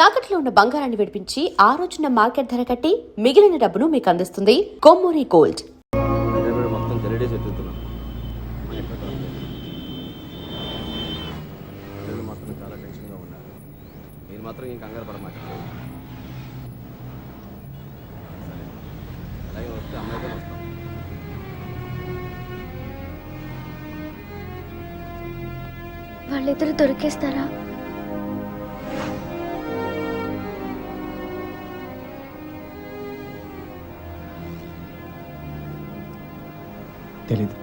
తాకట్లో ఉన్న బంగారాన్ని విడిపించి ఆ రోజున మార్కెట్ ధర కట్టి మిగిలిన డబ్బును మీకు అందిస్తుంది కొమ్మూరి గోల్డ్. మొత్తం మాత్రం చాలా టెన్షన్గా ఉన్నారు. మీరు మాత్రం ఏం కంగారు పడమాకండి. అలాగే వస్తే అమ్మాయితో వస్తాం. వాళ్ళిద్దరు దొరికేస్తారా? తెలీదు.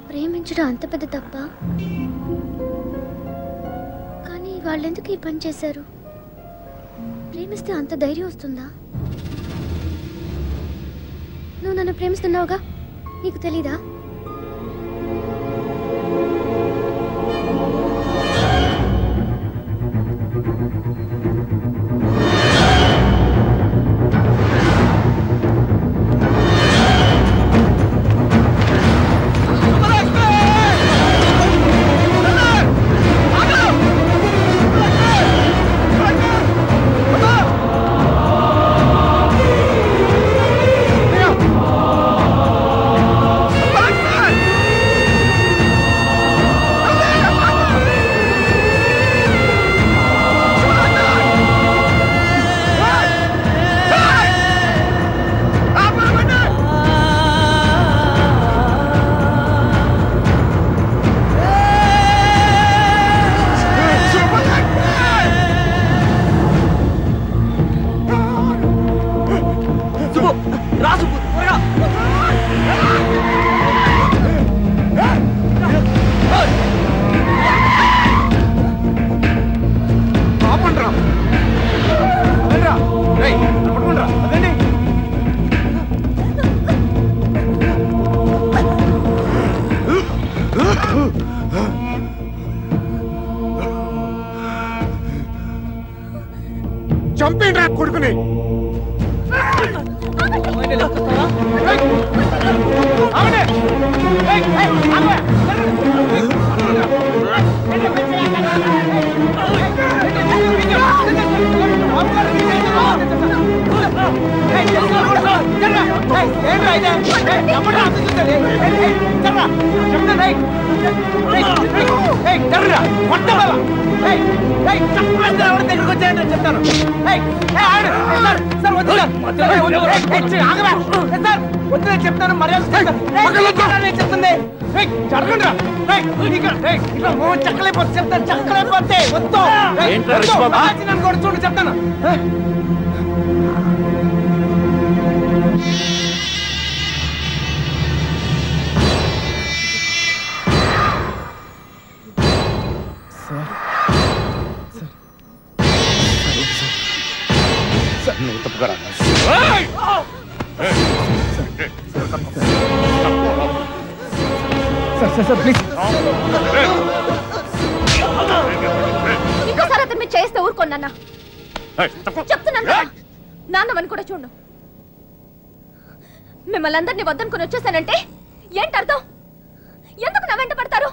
ప్రేమించడం అంత పెద్ద తప్ప? కానీ వాళ్ళెందుకు ఈ పని చేశారు? ప్రేమిస్తే అంత ధైర్యం వస్తుందా? నువ్వు నన్ను ప్రేమిస్తున్నావుగా, నీకు తెలీదా? చంపేంట్రా కొడుకుని. చెప్తాను మర్యాద చెప్తుంది. చక్కలైపోతే చెప్తాను, చక్కలైపోతే నన్ను కూడా చూడు చెప్తాను. నువ్వు తప్పుకరా. ఇంకోసారి అతను మీరు చేస్తే ఊరుకోన్నా చెప్తున్నాను. నాన్నమని కూడా చూడు. మిమ్మల్ని అందరినీ వద్దనుకుని వచ్చేసానంటే ఏంటి అర్థం? ఎందుకు నా వెంట పడతారు?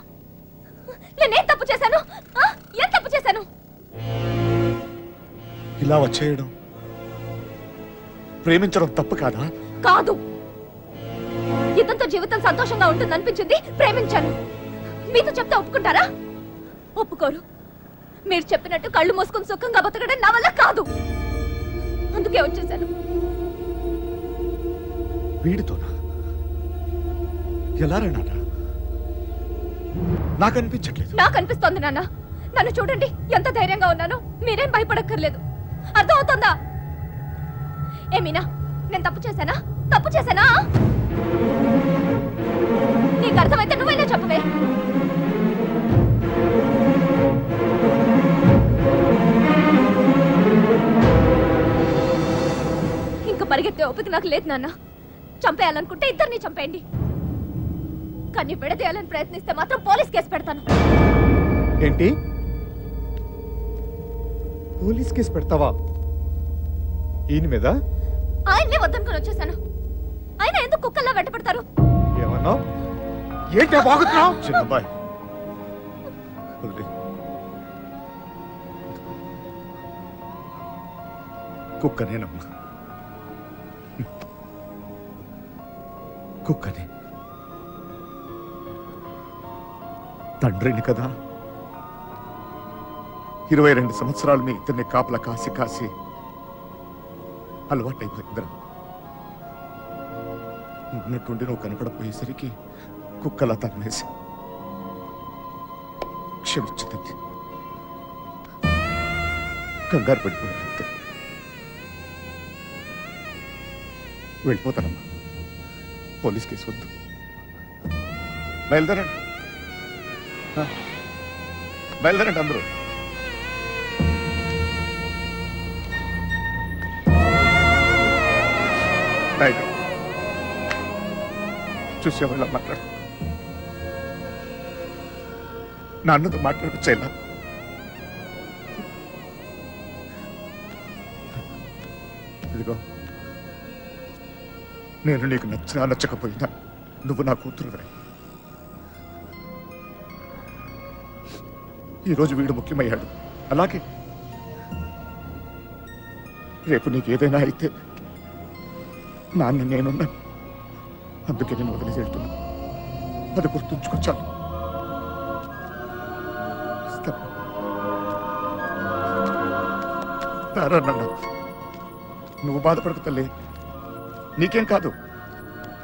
నేనేం తప్పు చేశాను? ఏం తప్పు చేశాను? ఇలా వచ్చేయడం, ప్రేమించడం తప్పు కాదా? కాదు. ఇతనితో జీవితం సంతోషంగా ఉంటుంది అనిపించింది, ప్రేమించాను. మీతో చెప్తే ఒప్పుకుంటారా? ఒప్పుకోరు. మీరు చెప్పినట్టు కళ్ళు మూసుకుని సుఖంగా బతకడం నా వల్ల కాదు. అందుకే వచ్చేసాను. వీడితోనా? ఎలా నాన్న? నాకు అనిపించట్లేదు. నాకు అనిపిస్తోంది నాన్న. నన్ను చూడండి, ఎంత ధైర్యంగా ఉన్నానో. మీరేం భయపడక్కర్లేదు. అర్థం అవుతుందా? ఏమీనా, నేను తప్పు చేశానా? తప్పు చేశానా? నీకు అర్థమైతే నువ్వైనా చెప్పవే. ఇంకా పరిగెత్తే ఓపిక నాకు లేదు నాన్న. చంపేయాలనుకుంటే ఇద్దరిని చంపేయండి. కానీ విడదీయాలని ప్రయత్నిస్తే మాత్రం పోలీస్ కేసు పెడతాను. ఏంటి? పోలీస్ కేసు పెడతావా? ఈయన మీద? ఆయన్నే వద్దనుకుని వచ్చేసాను. ఆయన ఎందుకు కుక్కల్లా వెంటపడతారు? ఏమన్నావు? ఏంటి బాగుతున్నావు? చిన్నబాయ్, మురళి, కుక్కనేనమ్మా, కుక్కనే. తండ్రిని కదా, 22 సంవత్సరాలు మీ ఇద్దరిని కాపలా కాసి కాసి అలవాటైపోయిందిరా. ఉన్నట్టుండి నువ్వు కనపడపోయేసరికి కుక్కలా తన్నేసి క్షమించదండి. కంగారు పడిపోయానంతే. వెళ్ళిపోతానమ్మా, పోలీస్ కేసు వద్దు. బయలుదేరండి, బయలుదేరండి అందరూ. రైట్, చూసేవాళ్ళ మాట్లాడు. నాన్నతో మాట్లాడొచ్చేలా. ఇదిగో, నేను నీకు నచ్చినా నచ్చకపోయినా నువ్వు నా కూతురువే. ఈరోజు వీడు ముఖ్యమయ్యాడు, అలాగే రేపు నీకు ఏదైనా అయితే నాన్న నేనున్నా. అందుకే నేను వదిలేసి వెళ్తున్నా. అది గుర్తుంచుకొచ్చాను. నువ్వు బాధపడకు తల్లి, నీకేం కాదు,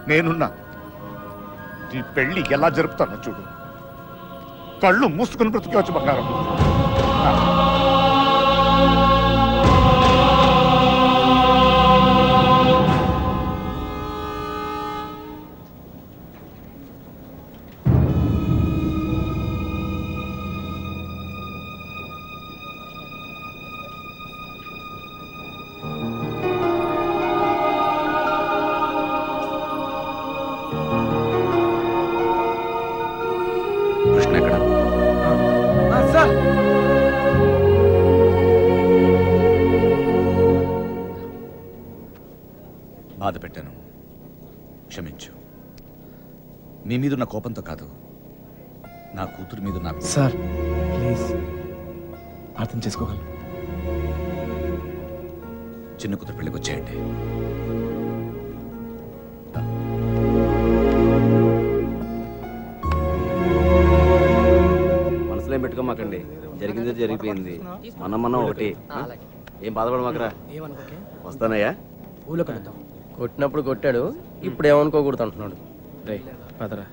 నేనున్నా. నీ పెళ్లి ఎలా జరుపుతానో చూడు. కళ్ళు మూసుకుని బ్రతికేవచ్చు బంగారం. కృష్ణ ఎక్కడ? సార్, బాధ పెట్టాను, క్షమించు. మీ మీదున్న కోపంతో కాదు, నా కూతురు మీద నాకు. సార్ ప్లీజ్ అర్థం చేసుకోగలను. చిన్న కూతురు పెళ్ళికి వచ్చేయండి. మనసులో పెట్టుకోమాకండి, జరిగింది జరిగిపోయింది. మనం ఒకటి. ఏం బాధపడమాకరా, వస్తానయ్యా. కొట్టినప్పుడు కొట్టాడు, ఇప్పుడు ఏమనుకోకూడదు అంటున్నాడు. రే పదరా.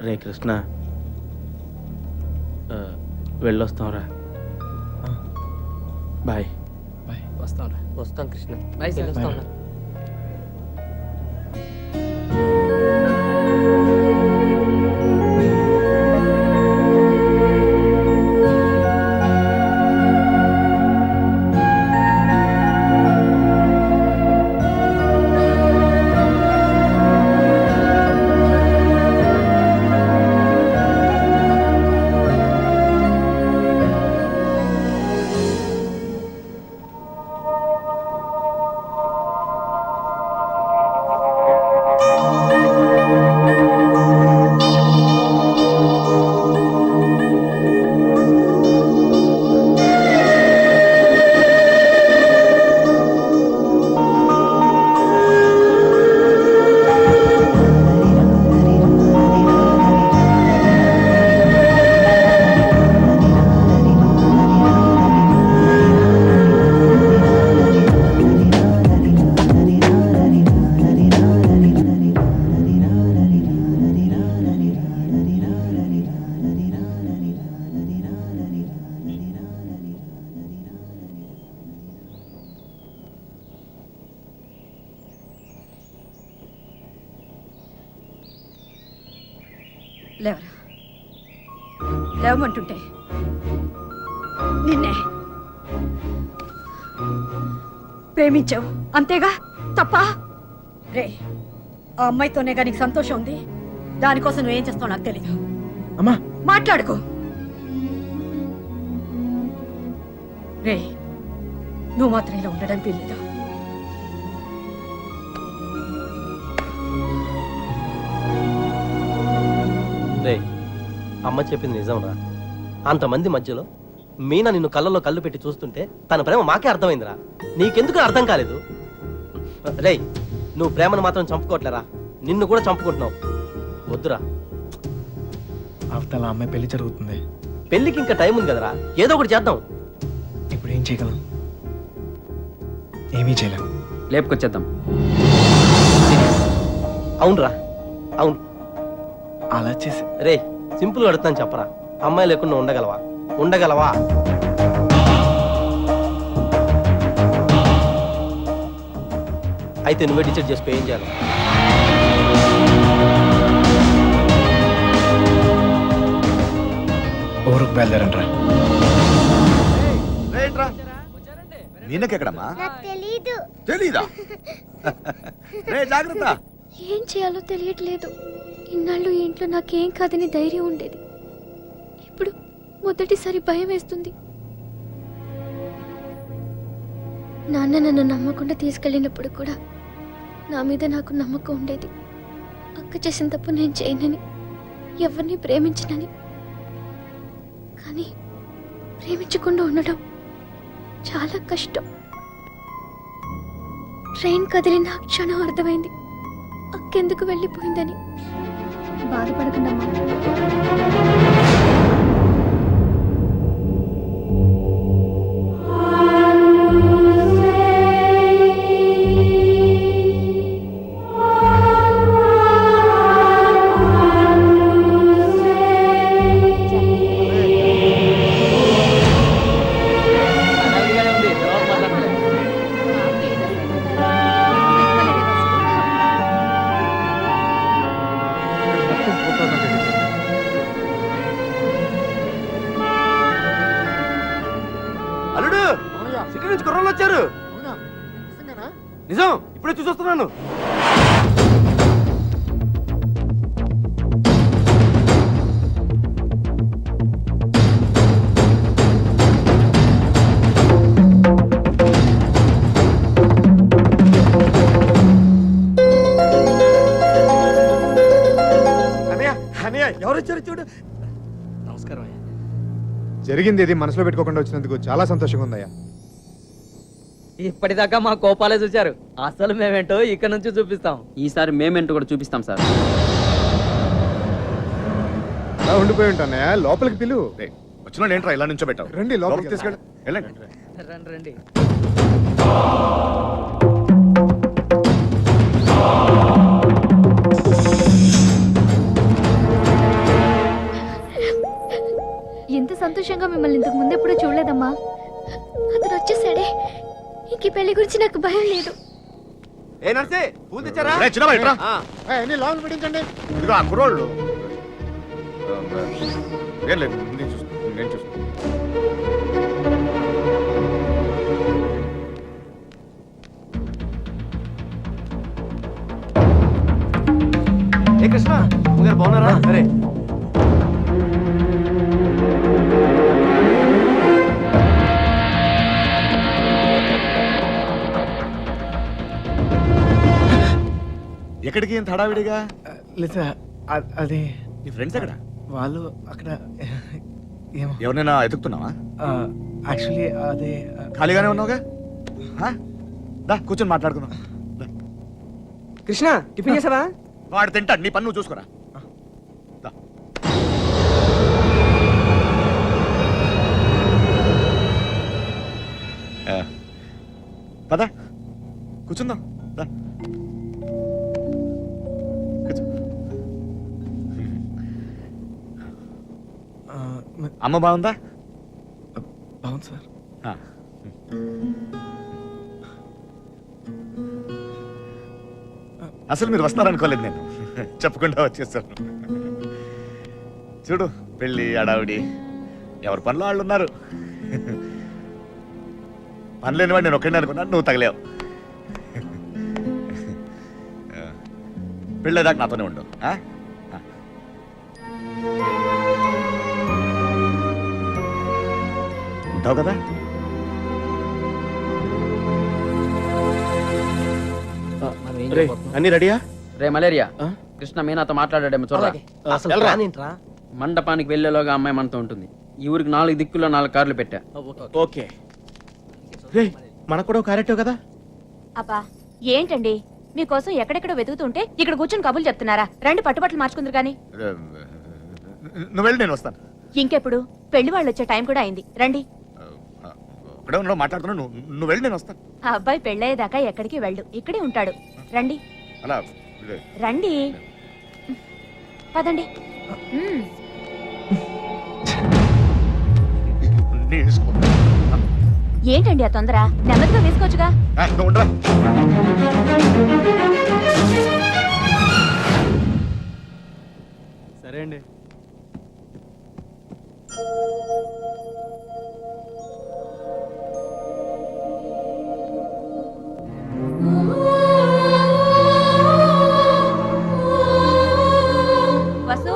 రే కృష్ణ, వెళ్ళొస్తాంరా. బాయ్. బాయ్. వస్తాం కృష్ణ. బాయ్ సార్, వస్తాం. లేవరా, లేవమంటుంటే నిన్నే ప్రేమించావు అంతేగా, తప్ప? రే, ఆ అమ్మాయితోనే నీకు సంతోషం ఉంది. దానికోసం నువ్వేం చేస్తావు నాకు తెలీదు. అమ్మా మాట్లాడుకో. రే, నువ్వు మాత్రం ఇలా ఉండడం వీల్లేదు. రే అమ్మ చెప్పింది నిజంరా. అంతమంది మధ్యలో మీనా నిన్ను కళ్ళలో కళ్ళు పెట్టి చూస్తుంటే తన ప్రేమ మాకే అర్థమైందిరా. నీకెందుకు అర్థం కాలేదు? రే నువ్వు ప్రేమను మాత్రం చంపుకోవట్లేరా, నిన్ను కూడా చంపుకుంటున్నావు. వద్దురా. అవతల అమ్మాయి పెళ్లి జరుగుతుంది. పెళ్ళికి ఇంకా టైం ఉంది కదరా, ఏదో ఒకటి చేద్దాం. ఇప్పుడు ఏం చేయగలం? ఏమీ చేయలేం. లేపుకొచ్చేద్దాం. అవునరా, అవును. అలా చేసి రే సింపుల్ అడుగుతాను చెప్పరా, అమ్మాయి లేకుండా ఉండగలవా? ఉండగలవా? అయితే నువ్వే డిసైడ్ చేసుకో ఏం చేయాలి. ఊరుకు బయలుదేరంట్రా. మీనకెక్కడమ్మా? తెలీదు. తెలీదా? రే జాగ్రత్త. ఏం చేయాలో తెలియట్లేదు. ఇన్నాళ్ళు ఈ ఇంట్లో నాకేం కాదని ధైర్యం ఉండేది. ఇప్పుడు మొదటిసారి భయం వేస్తుంది. నాన్న నన్ను నమ్మకుండా తీసుకెళ్ళినప్పుడు కూడా నా మీద నాకు నమ్మకం ఉండేది. అక్క చేసిన తప్పు నేను చేయనని, ఎవరిని ప్రేమించనని. కానీ ప్రేమించకుండా ఉండడం చాలా కష్టం. ట్రైన్ కదిలిన క్షణం అర్థమైంది అక్కెందుకు వెళ్ళిపోయిందని. బాధపడకండమ్మా. అల్లుడు సిటీ నుంచి కుర్రోళ్ళు వచ్చారు. నిజం, ఇప్పుడే చూసొస్తున్నాను. ఎవరు వచ్చారు చూడు. నమస్కారం అయ్యా. జరిగింది ఇది మనసులో పెట్టుకోకుండా వచ్చినందుకు చాలా సంతోషంగా ఉందయ్యా. ఇప్పటిదాకా మా కోపాలే చూశారు, అసలు మేమేంటో ఇక్కడ నుంచి చూపిస్తాం. ఈసారి మేమేంటో కూడా చూపిస్తాం సార్. అలా ఉండిపోయి ఉంటానయ్యా, లోపలికి పిలువు. వచ్చిన ఏంట్రా ఇలా నుంచో పెట్టావు? రండి లోపలికి లోపలికి తీసుకెళ్ళి. వెళ్ళండి. రండి రండి. ఎంత సంతోషంగా మిమ్మల్ని ఇంతకు ముందు ఎప్పుడూ చూడలేదమ్మా. అతను వచ్చేసాడే, ఇంక ఈ పెళ్లి గురించి నాకు భయం లేదు. ఏ నర్సే పూలు తెచ్చారా? రే, చిన్నమ్మ, ఇట్రా. అన్ని లోపల పెట్టించండి. ఇదిగో ఆ కుర్రోళ్ళు. ఏం లేదు, నేను చూసుకుంటాను, నేను చూసుకుంటాను. ఏ కృష్ణ గారు బాగున్నారా? సరే ఎక్కడికి ఇంత హడావిడిగా? లేదా అది నీ ఫ్రెండ్స్ ఎక్కడ? వాళ్ళు అక్కడ ఏమో. ఎవరినైనా ఎదుగుతున్నావా? యాక్చువల్లీ అదే ఖాళీగానే ఉన్నావుగా? దా కూర్చొని మాట్లాడుకుందాం. దా. కృష్ణ టిఫిన్ చేసావా? వాడు తింటాడు, నీ పన్ను నువ్వు చూసుకోరా. దా. పద కూర్చుందాం. దా. కూర్చో. అమ్మ బాగుందా? బాగుంది సార్. ఆ. అసలు మీరు వస్తారనుకోలేదు నేను, చెప్పకుండా వచ్చేసాను. చూడు పెళ్ళి అడావిడి, ఎవరి పనిలో వాళ్ళు ఉన్నారు. పని లేనివాడు నేను ఒక్కడిని అనుకున్నాను, నువ్వు తగలేవు. పెళ్ళేదాకా నాతోనే ఉండు. ఉంటావు కదా? అన్ని రెడీయా? రే మలేరియా, కృష్ణ మీనాతో మాట్లాడాడేమో చూడరా. అలాగే. అసలు ప్లాన్ ఏంట్రా? మండపానికి వెళ్ళేలోగా అమ్మాయి మనతో ఉంటుంది. ఈ ఊరికి 4 దిక్కుల్లో 4 కార్లు పెట్టా. ఓకే రే మనకు కూడా క్యారెక్టర్ కదా. అబ్బా ఏంటండి మీకోసం ఎక్కడెక్కడ వెతుకుతుంటే ఇక్కడ కూర్చొని కబుర్లు చెప్తున్నారా? రండి పట్టుబట్టలు మార్చుకుందరు గాని. నువ్వు వెళ్ళి నేను వస్తాను. ఇంకెప్పుడు పెళ్లి వాళ్ళు వచ్చే టైం కూడా అయింది. రండి. ఇక్కడే ఉన్నావు మాట్లాడుతున్నా. నువ్వు వెళ్ళి నేను వస్తాను. ఆ అబ్బాయి పెళ్ళయ్యేదాకా ఎక్కడికి వెళ్ళు, ఇక్కడే ఉంటాడు. రండి అలా రండి పదండి. ఏంటండి ఆ తొందర? నెమ్మదిగా వేసుకోవచ్చుగా. ఉండరా. సరే అండి. వసు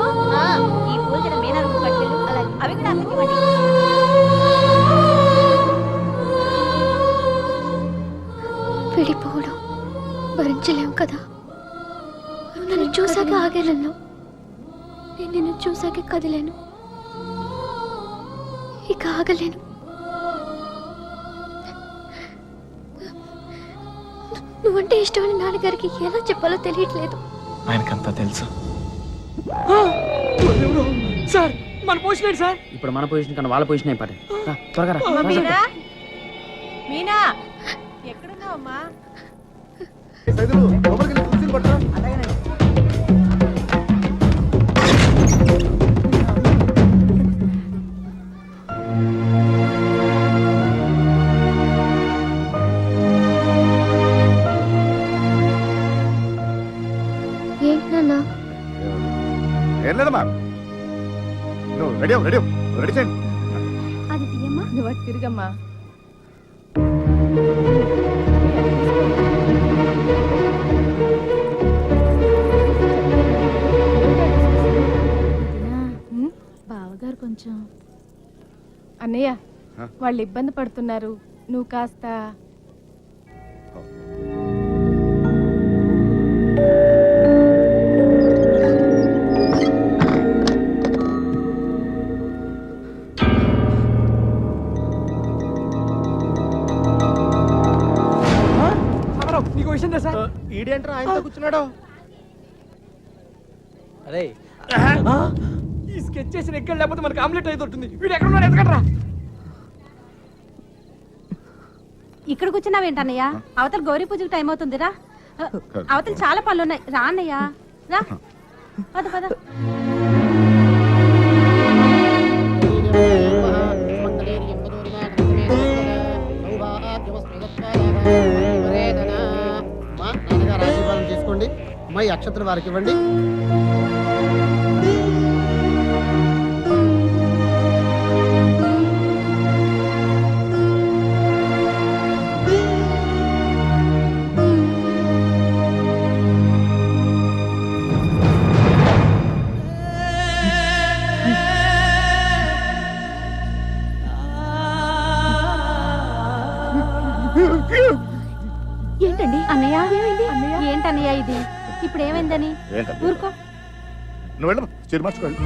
ఈ పూల జడ మీనా రూమ్ పట్టుకెళ్ళు. అలాగే అవి కూడా అక్కడికి ఇవ్వండి. విడిపోవడం భరించలేం కదా. నువ్వు నన్ను చూసాక ఆగేలను, నేను నిన్ను చూసాక కదిలేను, ఇక ఆగలేను. నువ్వంటే ఇష్టమైన నాన్నగారికి ఎలా చెప్పాలో తెలియట్లేదు. ఆయనకంతా తెలుసు. సార్ మన పొజిషన్ ఏంటి సార్? ఇప్పుడు మన పొజిషన్ కన్నా వాళ్ళ పొజిషన్ అయిపోయింది. త్వరగా రా. మీనా మీనా ఎక్కడున్నావమ్మా? ఏంటి నాన్న? ఏం లేదమ్మా. నువ్వు రెడీ రెడీ చేయండి. అది తీయమ్మా. నువ్వు అటు తిరిగమ్మా. బావగారు కొంచెం అన్నయ్య వాళ్ళు ఇబ్బంది పడుతున్నారు, నువ్వు కాస్త. నీకు విషయం తెలుసా? ఈడేంట్రా ఆయనతో కూర్చున్నాడు? అరే ఈ స్కెచ్ చేసిన ఎక్కడ లేకపోతే మనకి ఆమ్లెట్ అయితే ఉంటుంది. వీడు ఎక్కడ ఉన్నాడు? ఎదగట్రా. ఇక్కడ కూర్చున్నావేంటన్నయ్య? అవతల గౌరీ పూజకి టైం అవుతుందిరా. అవతల చాలా పనులు ఉన్నాయి. రా అన్నయ్య రా. పద పద. తీసుకోండి. అమ్మాయి అక్షతలు వారికి ఇవ్వండి. ఏంటండి అన్నయ్య? ఏంటన్నయ్య ఇది? ఇప్పుడు ఏమైందని? ఊరుకో. నువ్వు వెళ్ళమ్మా. చీర మార్చుకోండి.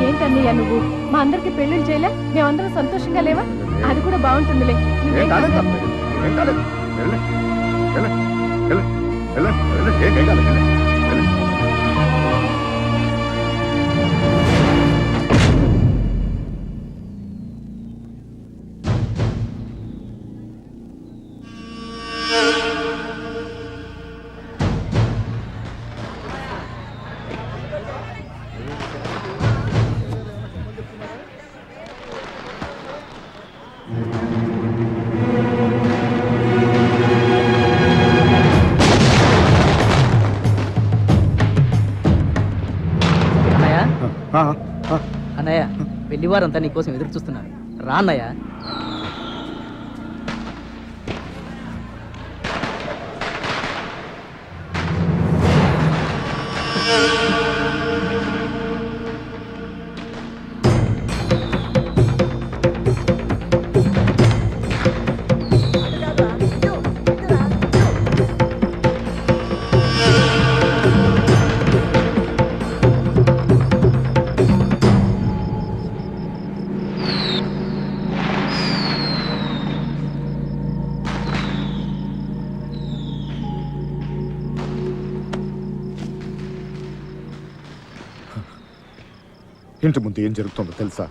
ఏంటన్నయ్య నువ్వు మా అందరికి పెళ్లిళ్ళు చేయలే? మేమందరం సంతోషంగా లేవా? అది కూడా బాగుంటుందిలే. ఏం కాలేదు. ఏం కాలేదు. ఏం కాలేదు. అన్నయ్య పెళ్లివారంతా నీకోసం ఎదురు చూస్తున్నారు. రా అన్నయ్య. ఇంటి ముందు ఏం జరుగుతుందో తెలుసా?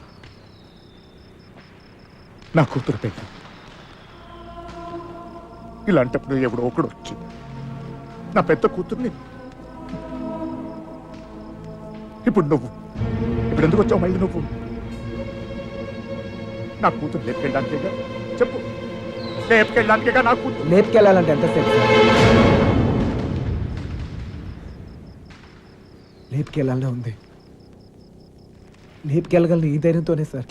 నా కూతురు పెళ్లి. ఇలాంటప్పుడు ఎవడో ఒకడు వచ్చి నా పెద్ద కూతుర్ని, ఇప్పుడు ఎందుకు వచ్చావు మళ్ళీ నువ్వు? నా కూతురు లేపుకెళ్ళడానికేగా? చెప్పు, లేపుకెళ్ళడానికేగా నా కూతురు? లేపుకెళ్ళాలంటే ఎంతసేపు సార్? లేపుకెళ్ళాలనే ఉంది. లేపుకెళ్ళగలను ఈ ధైర్యంతోనే సార్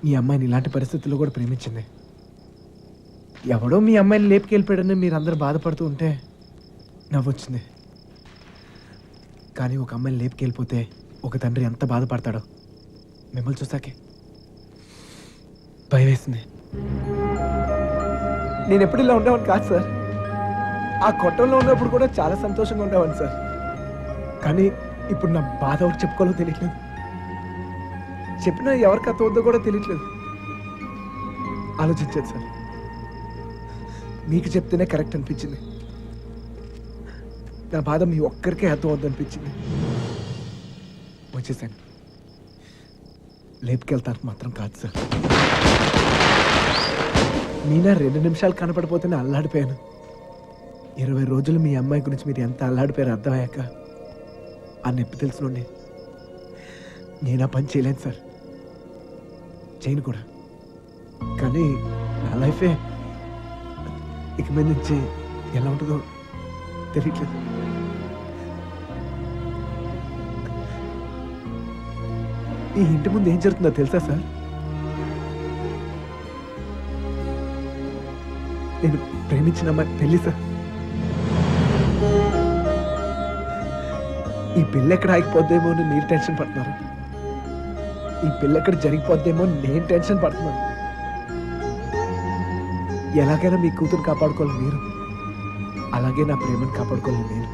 మీ అమ్మాయిని ఇలాంటి పరిస్థితుల్లో కూడా ప్రేమించింది. ఎవడో మీ అమ్మాయిని లేపుకెళ్ళిపోయాడని మీరు అందరూ బాధపడుతూ ఉంటే నవ్వొచ్చింది. కానీ ఒక అమ్మాయిని లేపుకెళ్ళిపోతే ఒక తండ్రి ఎంత బాధపడతాడో మిమ్మల్ని చూసాకే భయం వేసింది. నేను ఎప్పుడు ఇలా ఉండేవాడిని కాదు సార్. ఆ కొట్టంలో ఉన్నప్పుడు కూడా చాలా సంతోషంగా ఉండేవాడిని సార్. కానీ ఇప్పుడు నా బాధ ఒకటి చెప్పుకోవాలో తెలియట్లేదు. చెప్పినా ఎవరికి అర్థం అవుతుందో కూడా తెలియట్లేదు. ఆలోచించాను సార్. మీకు చెప్తేనే కరెక్ట్ అనిపించింది. నా బాధ మీ ఒక్కరికే అర్థం అవుద్ది అనిపించింది. వచ్చేసాను. లేపుకెళ్తానికి మాత్రం కాదు సార్. మీనా 2 నిమిషాలు కనపడిపోతేనే అల్లాడిపోయాను. 20 రోజులు మీ అమ్మాయి గురించి మీరు ఎంత అల్లాడిపోయారో అర్థమయ్యాక ఆ నొప్పి తెలుసునండి. నేను ఆ పని చేయలేను సార్, చేయను కూడా. కానీ నా లైఫే ఇక మీద నుంచి ఎలా ఉంటుందో తెలియట్లేదు. ఈ ఇంటి ముందు ఏం జరుగుతుందో తెలుసా సార్? నేను ప్రేమించిన అమ్మాయి పెళ్లి సార్. ఈ పెళ్ళి ఎక్కడ ఆగిపోద్దేమో అని మీరు టెన్షన్ పడుతున్నారు. ఈ పెళ్ళి ఎక్కడ జరిగిపోద్దేమో నేను టెన్షన్ పడుతున్నాను. ఎలాగైనా మీ కూతురు కాపాడుకోవాలి మీరు, అలాగే నా ప్రేమను కాపాడుకోవాలి నేను.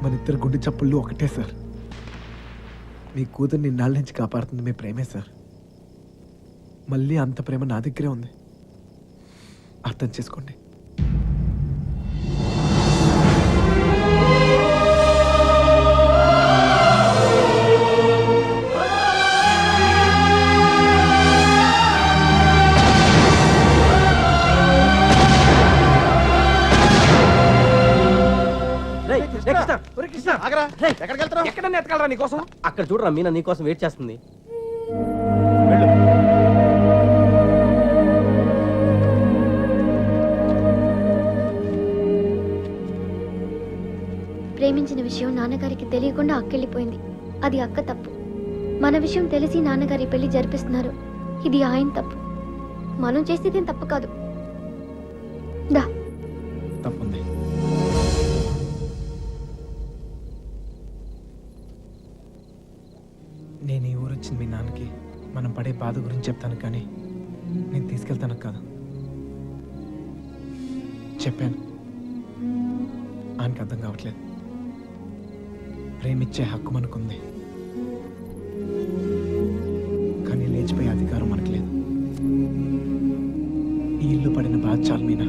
మన ఇద్దరు గుండె చప్పుళ్ళు ఒకటే సార్. మీ కూతుర్ని ఇన్నాళ్ళ నుంచి కాపాడుతుంది మీ ప్రేమే సార్. మళ్ళీ అంత ప్రేమ నా దగ్గరే ఉంది. అర్థం చేసుకోండి. ఎక్కడన్నా ఎత్తగలరా నీకోసం? అక్కడ చూడరా మీనా నీకోసం వెయిట్ చేస్తుంది. ప్రేమించిన విషయం నాన్నగారికి తెలియకుండా అక్కెళ్ళిపోయింది. అది అక్క తప్పు. మన విషయం తెలిసి నాన్నగారి పెళ్లి జరిపిస్తున్నారు. ఇది ఆయన తప్పు. మనం చేసేదేం తప్పు కాదు. దా తప్పుంది. నేను ఈ ఊరు వచ్చింది మీ నాన్నకి మనం పడే బాధ గురించి చెప్తాను, కానీ నేను తీసుకెళ్తాను కాదు. చెప్పాను, ఆయనకి అర్థం కావట్లేదు. ప్రేమించే హక్కు మనకుంది, కానీ లేచిపోయే అధికారం మనకు లేదు. ఈ ఇల్లు పడిన బాధ చాలు మీనా.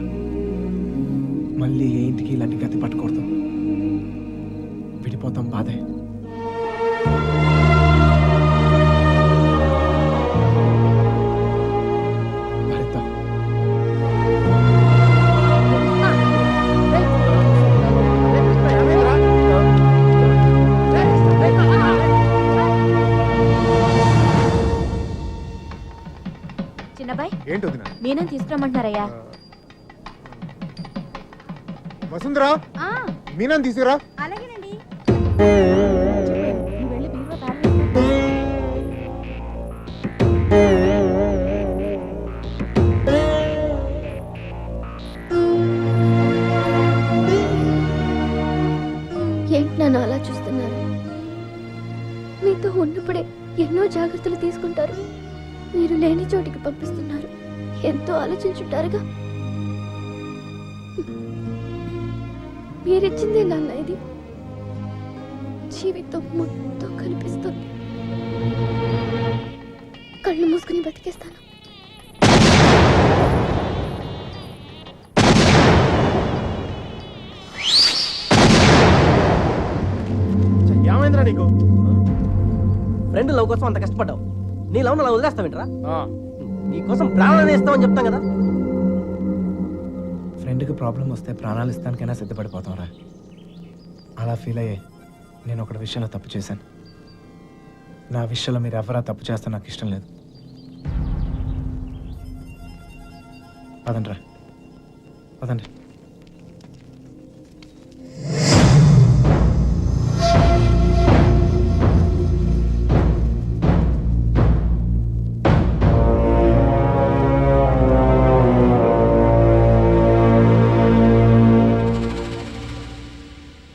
మళ్ళీ ఏ ఇంటికి ఇలాంటి గతి పట్టకూడదు. విడిపోతాం, బాధే. భరిద్దాం. చిన్నబాయ్, ఏంటి వదినా? నేనేం తీసుకురమ్మంటున్నారయ్యా? వసుంధరా, మీనాన్ని తీసుకురా. అలాగేనండి. ఏంటి నన్ను అలా చూస్తున్నారు? మీతో ఉన్నప్పుడే ఎన్నో జాగ్రత్తలు తీసుకుంటారు. మీరు లేని చోటికి పంపిస్తున్నారు. ఎంతో ఆలోచించుంటారుగా. మీరిచ్చిందే నాన్న ఇది. జీవితం మొత్తం కనిపిస్తుంది. కళ్ళు మూసుకుని బతికేస్తాను. ఏమైందిరా నీకు? ఫ్రెండ్ లవ్ కోసం అంత కష్టపడ్డావు నీ లవ్ అలా వదిలేస్తావేంట్రా నీ కోసం ప్రాణాలు ఇస్తామని చెప్తాం కదా. ఫ్రెండ్కి ప్రాబ్లం వస్తే ప్రాణాలు ఇస్తానికైనా సిద్ధపడిపోతాం రా. అలా ఫీల్ అయ్యే నేను ఒకటి విషయంలో తప్పు చేశాను. నా విషయంలో మీరు ఎవరా తప్పు చేస్తే నాకు ఇష్టం లేదు. పదండి రా, పదండి.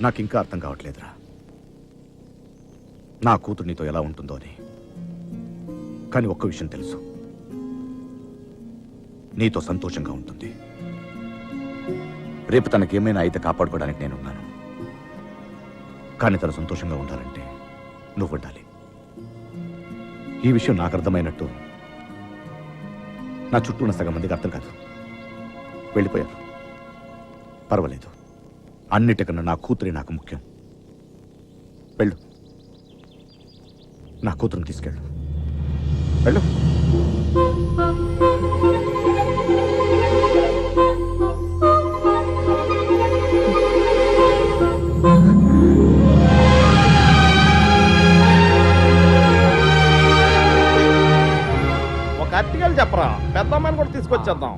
నాకు ఇంకా అర్థం కావట్లేదురా నా కూతురు నీతో ఎలా ఉంటుందో అని. కానీ ఒక్క విషయం తెలుసు, నీతో సంతోషంగా ఉంటుంది. రేపు తనకేమైనా అయితే కాపాడుకోవడానికి నేనున్నాను. కానీ తను సంతోషంగా ఉండాలంటే నువ్వు ఉండాలి. ఈ విషయం నాకు అర్థమైనట్టు నా చుట్టూ ఉన్న సగం మందికి అర్థం కాదు. వెళ్ళిపోయారు. పర్వాలేదు, అన్నిటికన్నా నా కూతురే నాకు ముఖ్యం. వెళ్ళు, నా కూతురుని తీసుకెళ్ళు. వెళ్ళు. ఒక అట్టికలు చెప్పరా, పెద్ద అమ్మాయిని కూడా తీసుకొచ్చేద్దాం.